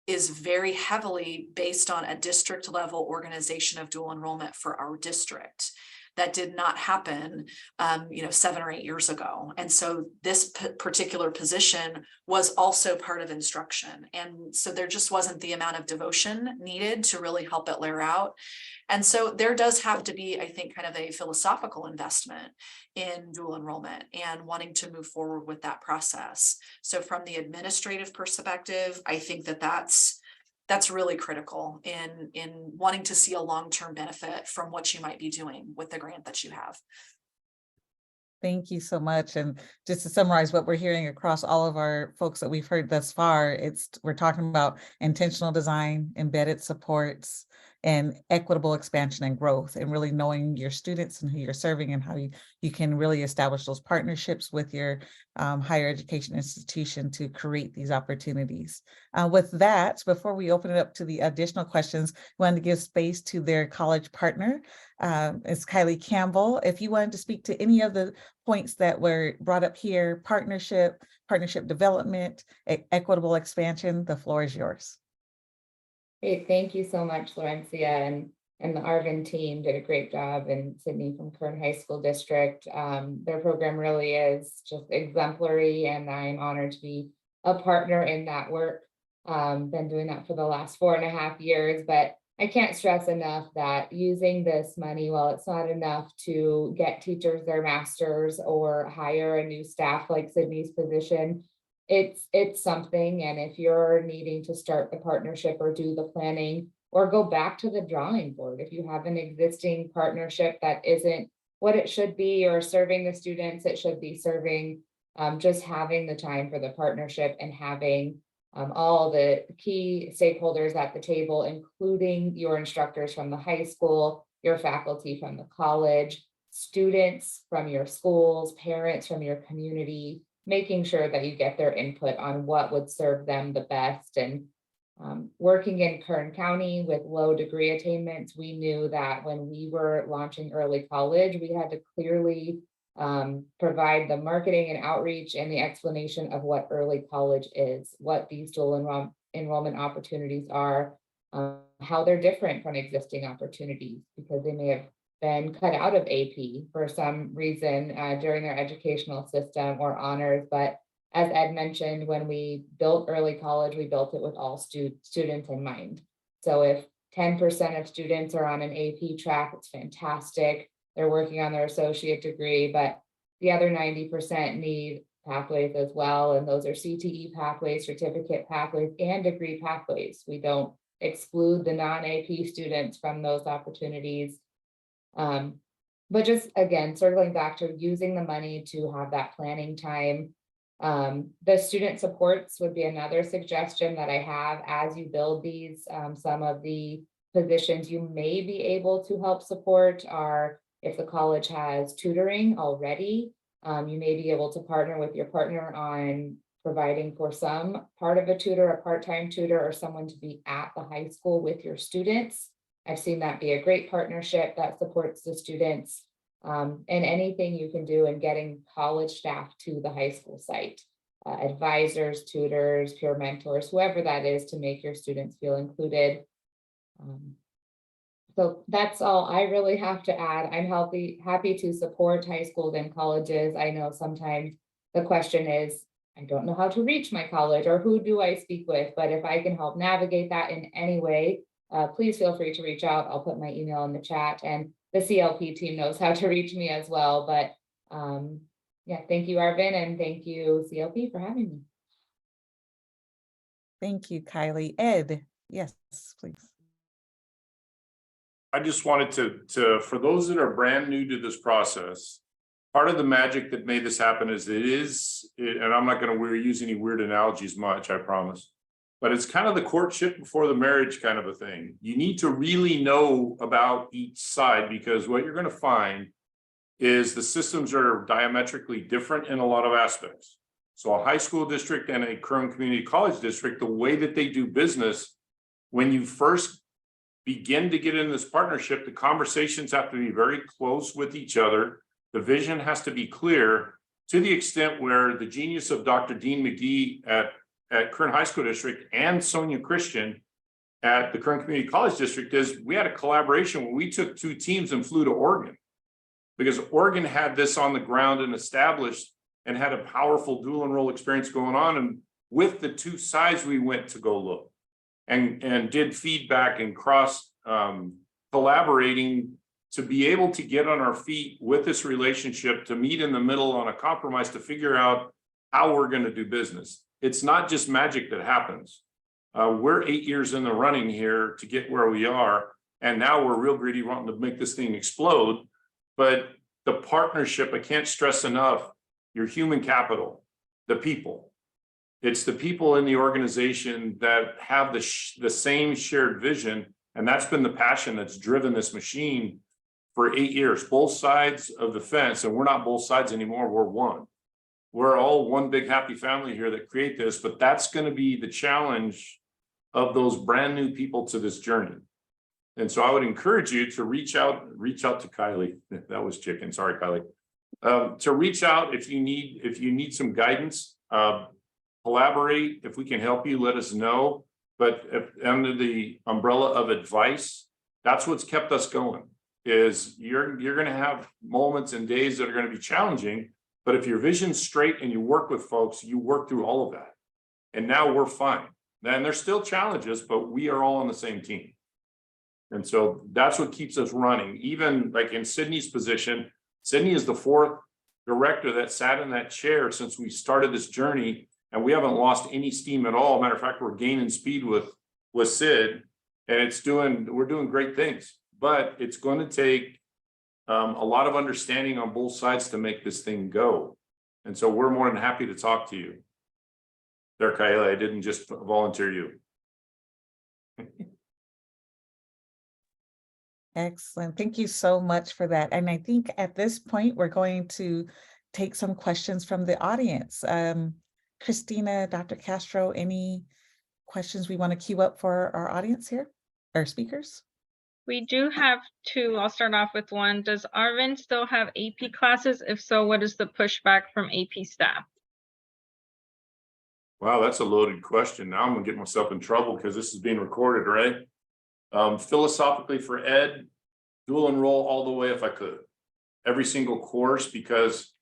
F: is very heavily based on a district level organization of dual enrollment for our district. That did not happen, 7 or 8 years ago. And so this particular position was also part of instruction. And so there just wasn't the amount of devotion needed to really help it layer out. And so there does have to be, I think, kind of a philosophical investment in dual enrollment and wanting to move forward with that process. So from the administrative perspective, I think that that's really critical in wanting to see a long-term benefit from what you might be doing with the grant that you have.
B: Thank you so much. And just to summarize what we're hearing across all of our folks that we've heard thus far, we're talking about intentional design, embedded supports, and equitable expansion and growth, and really knowing your students and who you're serving and how you can really establish those partnerships with your higher education institution to create these opportunities. With that, before we open it up to the additional questions, we wanted to give space to their college partner. It's Kylie Campbell. If you wanted to speak to any of the points that were brought up here, partnership development, equitable expansion, the floor is yours.
G: Great, thank you so much, Laurencia, and the Arvin team did a great job, and Sydney from Kern High School District. Their program really is just exemplary, and I'm honored to be a partner in that work. Been doing that for the last 4.5 years, but I can't stress enough that using this money, while it's not enough to get teachers their masters or hire a new staff like Sydney's position, it's something. And if you're needing to start the partnership or do the planning or go back to the drawing board, if you have an existing partnership that isn't what it should be or serving the students it should be serving, just having the time for the partnership and having all the key stakeholders at the table, including your instructors from the high school, your faculty from the college, students from your schools, parents from your community, making sure that you get their input on what would serve them the best. And working in Kern County with low degree attainments, we knew that when we were launching early college, we had to clearly provide the marketing and outreach and the explanation of what early college is, what these dual enrollment opportunities are, how they're different from existing opportunities, because they may have been cut out of AP for some reason during their educational system or honors. But as Ed mentioned, when we built early college, we built it with all students in mind. So if 10% of students are on an AP track, it's fantastic. They're working on their associate degree, but the other 90% need pathways as well. And those are CTE pathways, certificate pathways, and degree pathways. We don't exclude the non-AP students from those opportunities. But just again, circling back to using the money to have that planning time. The student supports would be another suggestion that I have as you build these. Some of the positions you may be able to help support are, if the college has tutoring already, you may be able to partner with your partner on providing for some part of a tutor, a part-time tutor, or someone to be at the high school with your students. I've seen that be a great partnership that supports the students, and anything you can do in getting college staff to the high school site, advisors, tutors, peer mentors, whoever that is, to make your students feel included. So that's all I really have to add. I'm happy to support high schools and colleges. I know sometimes the question is, I don't know how to reach my college or who do I speak with, but if I can help navigate that in any way, please feel free to reach out. I'll put my email in the chat, and the CLP team knows how to reach me as well. But yeah, thank you, Arvin, and thank you, CLP, for having me.
B: Thank you, Kylie. Ed, yes, please.
D: I just wanted to for those that are brand new to this process, part of the magic that made this happen is and I'm not going to use any weird analogies much, I promise. but it's kind of the courtship before the marriage kind of a thing. You need to really know about each side, because what you're going to find is the systems are diametrically different in a lot of aspects. So a high school district and a Kern Community College District, the way that they do business, when you first begin to get in this partnership, the conversations have to be very close with each other. The vision has to be clear, to the extent where the genius of Dr. Dean McGee at Kern High School District and Sonia Christian at the Kern Community College District is we had a collaboration where we took 2 teams and flew to Oregon, because Oregon had this on the ground and established and had a powerful dual enroll experience going on. And with the 2 sides, we went to go look and did feedback and cross collaborating to be able to get on our feet with this relationship, to meet in the middle on a compromise, to figure out how we're going to do business. It's not just magic that happens. We're 8 years in the running here to get where we are. And now we're real greedy, wanting to make this thing explode. But the partnership, I can't stress enough, your human capital, the people. It's the people in the organization that have the same shared vision. And that's been the passion that's driven this machine for 8 years, both sides of the fence. And we're not both sides anymore, we're one. We're all one big happy family here that create this, but that's going to be the challenge of those brand new people to this journey. And so I would encourage you to reach out to Kylie. That was chicken. Sorry, Kylie. To reach out if you need some guidance, collaborate. If we can help you, let us know. But under the umbrella of advice, that's what's kept us going. Is you're going to have moments and days that are going to be challenging, but if your vision's straight and you work with folks, you work through all of that. And now we're fine. And there's still challenges, but we are all on the same team. And so that's what keeps us running. Even like in Sydney's position, Sydney is the 4th director that sat in that chair since we started this journey, and we haven't lost any steam at all. Matter of fact, we're gaining speed with Sid, and we're doing great things. But it's going to take a lot of understanding on both sides to make this thing go. And so we're more than happy to talk to you. There, Kyla, I didn't just volunteer you.
B: Excellent. Thank you so much for that. And I think at this point, we're going to take some questions from the audience. Christina, Dr. Castro, any questions we want to queue up for our audience here, our speakers?
H: We do have 2. I'll start off with one. Does Arvin still have AP classes? If so, what is the pushback from AP staff?
D: Wow, that's a loaded question. Now I'm gonna get myself in trouble because this is being recorded, right? Philosophically for ed, dual enroll all the way if I could. Every single course, because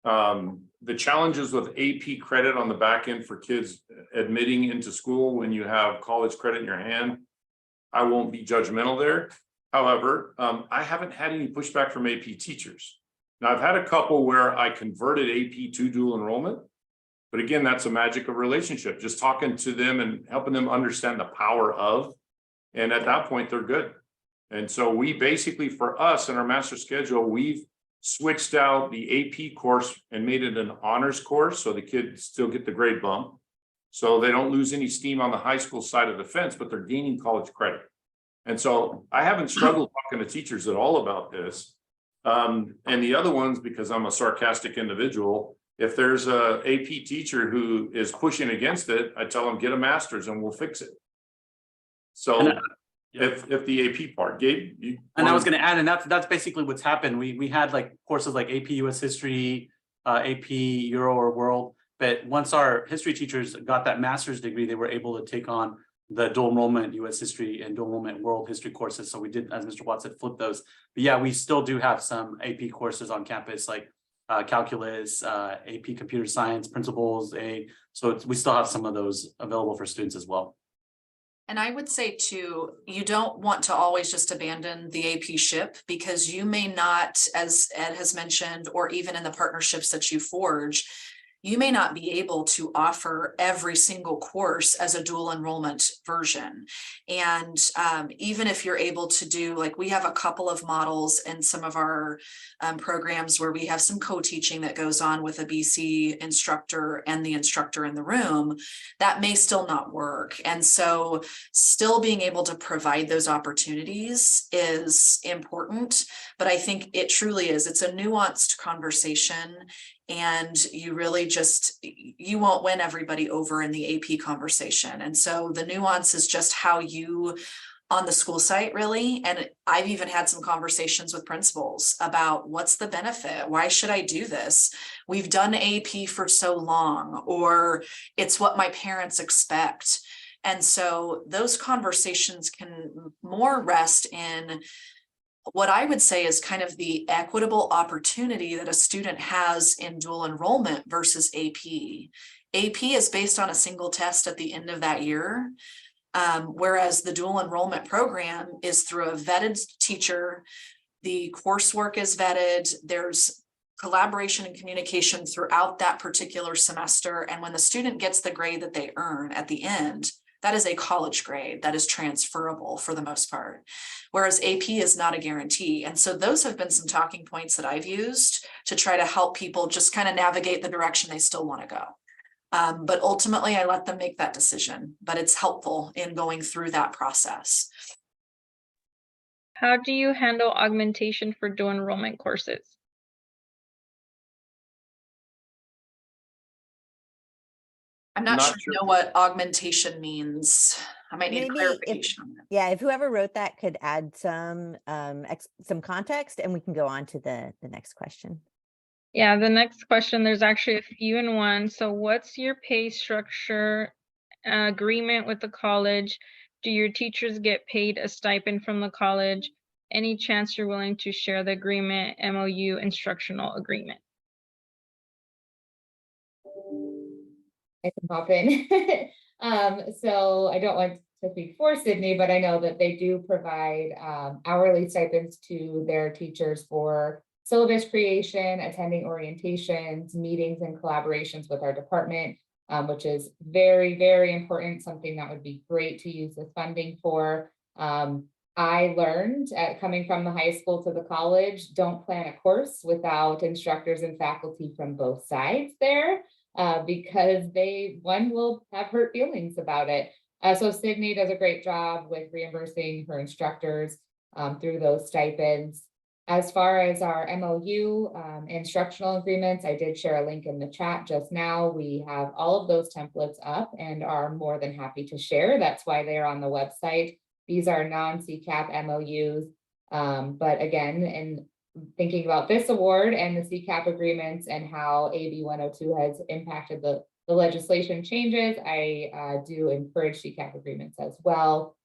D: the challenges with AP credit on the back end for kids admitting into school when you have college credit in your hand, I won't be judgmental there. However, I haven't had any pushback from AP teachers. Now, I've had a couple where I converted AP to dual enrollment, but again, that's a magic of relationship, just talking to them and helping them understand the power of, and at that point, they're good. And so we basically, for us in our master schedule, we've switched out the AP course and made it an honors course, so the kids still get the grade bump. So they don't lose any steam on the high school side of the fence, but they're gaining college credit. And so I haven't struggled talking to teachers at all about this. And the other ones, because I'm a sarcastic individual, if there's a AP teacher who is pushing against it, I tell them, get a master's and we'll fix it. So if the AP part, Gabe,
E: and I was going to add, and that's basically what's happened. We had like courses like AP US History, AP Euro or World. But once our history teachers got that master's degree, they were able to take on the dual enrollment US history and dual enrollment world history courses. So we did, as Mr. Watts said, flip those. But yeah, we still do have some AP courses on campus, like calculus, AP computer science, principles. So we still have some of those available for students as well.
F: And I would say too, you don't want to always just abandon the AP ship, because you may not, as Ed has mentioned, or even in the partnerships that you forge, you may not be able to offer every single course as a dual enrollment version. And even if you're able to do, like, we have a couple of models in some of our programs where we have some co-teaching that goes on with a BC instructor and the instructor in the room, that may still not work. And so still being able to provide those opportunities is important, but I think it truly is. It's a nuanced conversation, and you really you won't win everybody over in the AP conversation. And so the nuance is just how you on the school site, really. And I've even had some conversations with principals about what's the benefit? Why should I do this? We've done AP for so long, or it's what my parents expect. And so those conversations can more rest in what I would say is kind of the equitable opportunity that a student has in dual enrollment versus AP. AP is based on a single test at the end of that year, whereas the dual enrollment program is through a vetted teacher. The coursework is vetted. There's collaboration and communication throughout that particular semester. And when the student gets the grade that they earn at the end, that is a college grade that is transferable for the most part, whereas AP is not a guarantee. And so those have been some talking points that I've used to try to help people just kind of navigate the direction they still want to go. But ultimately, I let them make that decision, but it's helpful in going through that process.
H: How do you handle augmentation for dual enrollment courses?
F: I'm not
D: Not
F: sure you know what augmentation means. I might need
A: Maybe
F: clarification on that.
A: Yeah, if whoever wrote that could add some context, and we can go on to the next question.
H: Yeah, the next question, there's actually a few in one. So what's your pay structure agreement with the college? Do your teachers get paid a stipend from the college? Any chance you're willing to share the agreement, MOU, instructional agreement?
G: I can hop in. So I don't want to speak for Sydney, but I know that they do provide hourly stipends to their teachers for syllabus creation, attending orientations, meetings, and collaborations with our department, which is very, very important, something that would be great to use this funding for. I learned coming from the high school to the college, don't plan a course without instructors and faculty from both sides there. Because one will have hurt feelings about it. So Sydney does a great job with reimbursing her instructors through those stipends. As far as our MOU instructional agreements, I did share a link in the chat just now. We have all of those templates up and are more than happy to share. That's why they're on the website. These are non-CCAP MOUs. But again, in thinking about this award and the CCAP agreements and how AB 102 has impacted the legislation changes, I do encourage CCAP agreements as well.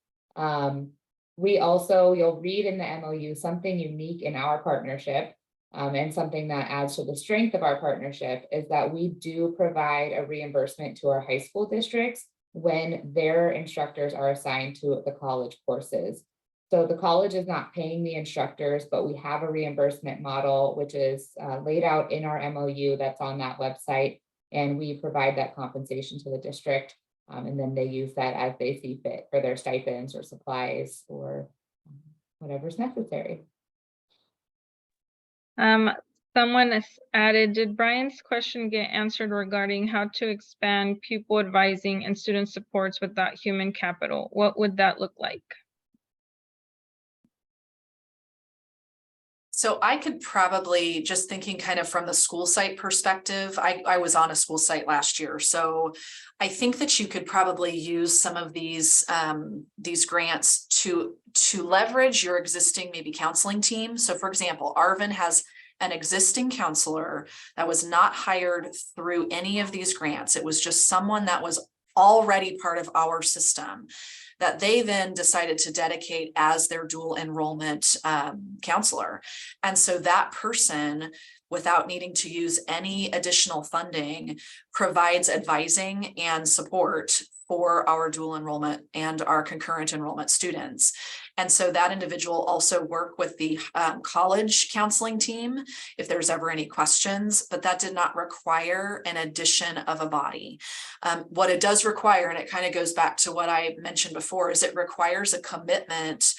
G: We also, you'll read in the MOU, something unique in our partnership and something that adds to the strength of our partnership is that we do provide a reimbursement to our high school districts when their instructors are assigned to the college courses. So the college is not paying the instructors, but we have a reimbursement model, which is laid out in our MOU that's on that website. And we provide that compensation to the district. And then they use that as they see fit for their stipends or supplies or whatever's necessary.
H: Someone has added, did Brian's question get answered regarding how to expand pupil advising and student supports without human capital? What would that look like?
F: So I could probably, just thinking kind of from the school site perspective, I was on a school site last year. So I think that you could probably use some of these grants to leverage your existing maybe counseling team. So for example, Arvin has an existing counselor that was not hired through any of these grants. It was just someone that was already part of our system that they then decided to dedicate as their dual enrollment counselor. And so that person without needing to use any additional funding, provides advising and support for our dual enrollment and our concurrent enrollment students. And so that individual also work with the college counseling team if there's ever any questions, but that did not require an addition of a body. What it does require, and it kind of goes back to what I mentioned before, is it requires a commitment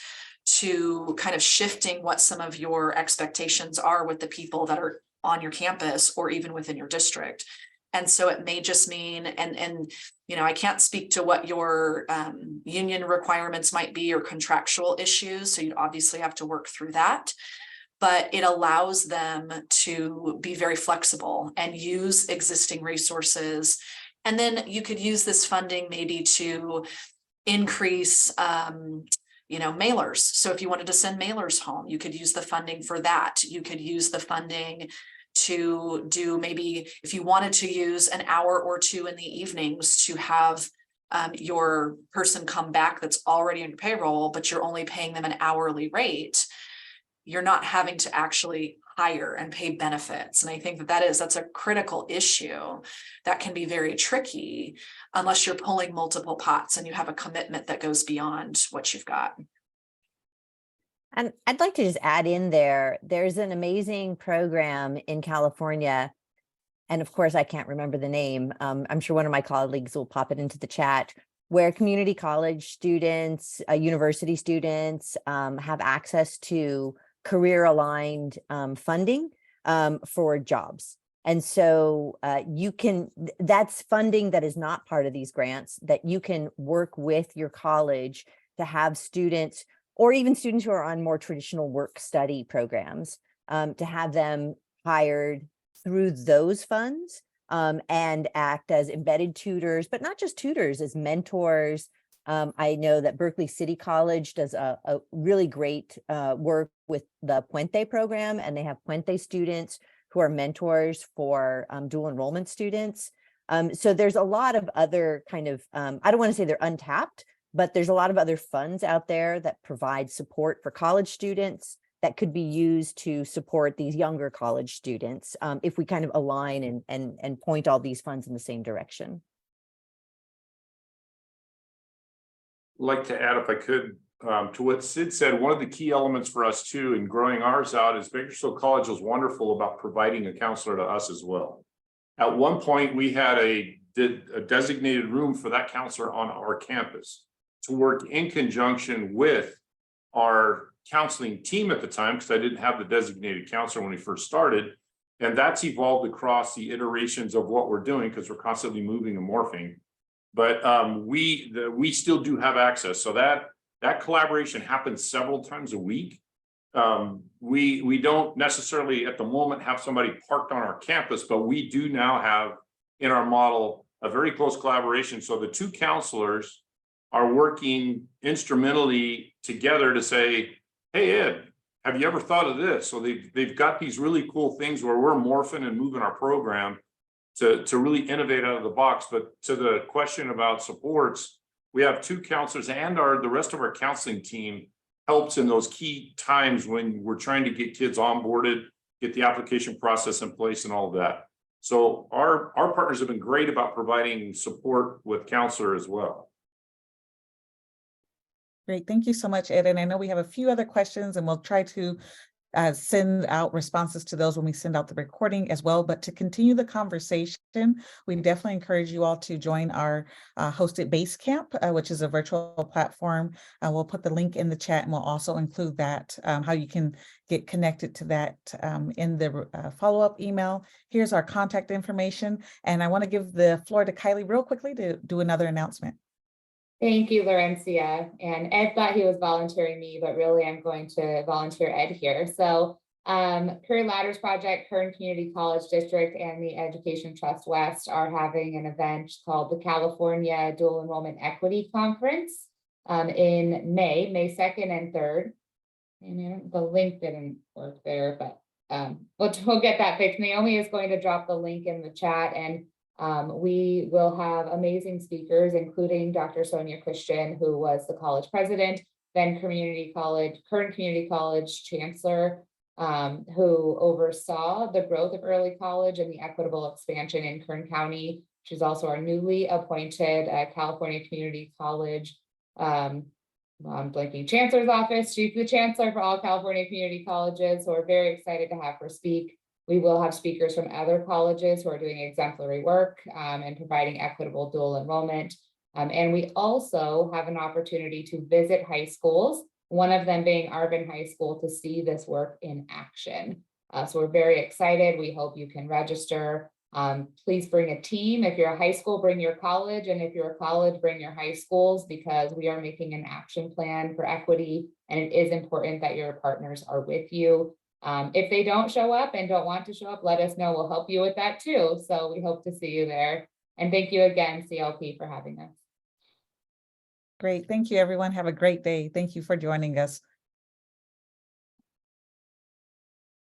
F: to kind of shifting what some of your expectations are with the people that are on your campus or even within your district. And so it may just mean, and you know, I can't speak to what your union requirements might be or contractual issues. So you obviously have to work through that, but it allows them to be very flexible and use existing resources. And then you could use this funding maybe to increase, you know, mailers. So if you wanted to send mailers home, you could use the funding for that. You could use the funding to do, maybe if you wanted to use an hour or two in the evenings to have your person come back that's already on your payroll, but you're only paying them an hourly rate, you're not having to actually hire and pay benefits. And I think that's a critical issue that can be very tricky unless you're pulling multiple pots and you have a commitment that goes beyond what you've got.
A: And I'd like to just add in there's an amazing program in California. And of course, I can't remember the name. I'm sure one of my colleagues will pop it into the chat, where community college students, university students have access to career aligned funding for jobs. And so that's funding that is not part of these grants that you can work with your college to have students, or even students who are on more traditional work study programs, to have them hired through those funds and act as embedded tutors, but not just tutors, as mentors. I know that Berkeley City College does a really great work with the Puente program, and they have Puente students who are mentors for dual enrollment students. So there's a lot of other kind of, I don't want to say they're untapped, but there's a lot of other funds out there that provide support for college students that could be used to support these younger college students if we kind of align and point all these funds in the same direction.
D: I'd like to add, if I could, to what Sid said, one of the key elements for us too in growing ours out is Bakersfield College was wonderful about providing a counselor to us as well. At one point, we had a designated room for that counselor on our campus to work in conjunction with our counseling team at the time, because I didn't have the designated counselor when we first started. And that's evolved across the iterations of what we're doing, because we're constantly moving and morphing. But we still do have access. So that collaboration happens several times a week. We don't necessarily at the moment have somebody parked on our campus, but we do now have in our model a very close collaboration. So the two counselors are working instrumentally together to say, hey, Ed, have you ever thought of this? So they've got these really cool things where we're morphing and moving our program to really innovate out of the box. But to the question about supports, we have two counselors, and the rest of our counseling team helps in those key times when we're trying to get kids onboarded, get the application process in place and all of that. So our partners have been great about providing support with counselor as well.
B: Great, thank you so much, Ed. And I know we have a few other questions, and we'll try to send out responses to those when we send out the recording as well. But to continue the conversation, we definitely encourage you all to join our hosted Basecamp, which is a virtual platform. We'll put the link in the chat, and we'll also include that, how you can get connected to that in the follow-up email. Here's our contact information. And I want to give the floor to Kylie real quickly to do another announcement.
G: Thank you, Laurencia. And Ed thought he was volunteering me, but really I'm going to volunteer Ed here. So Kern Ladders Project, Kern Community College District, and the Education Trust West are having an event called the California Dual Enrollment Equity Conference in May 2nd and 3rd. And the link didn't work there, but we'll get that fixed. Naomi is going to drop the link in the chat, and we will have amazing speakers, including Dr. Sonia Christian, who was the college president, then Kern Community College Chancellor, who oversaw the growth of early college and the equitable expansion in Kern County. She's also our newly appointed California Community College I'm blanking Chancellor's office. She's the Chancellor for all California community colleges. So we're very excited to have her speak. We will have speakers from other colleges who are doing exemplary work and providing equitable dual enrollment. And we also have an opportunity to visit high schools, one of them being Arvin High School, to see this work in action. So we're very excited. We hope you can register. Please bring a team. If you're a high school, bring your college. And if you're a college, bring your high schools, because we are making an action plan for equity. And it is important that your partners are with you. If they don't show up and don't want to show up, let us know. We'll help you with that too. So we hope to see you there. And thank you again, CLP, for having us.
B: Great. Thank you, everyone. Have a great day. Thank you for joining us.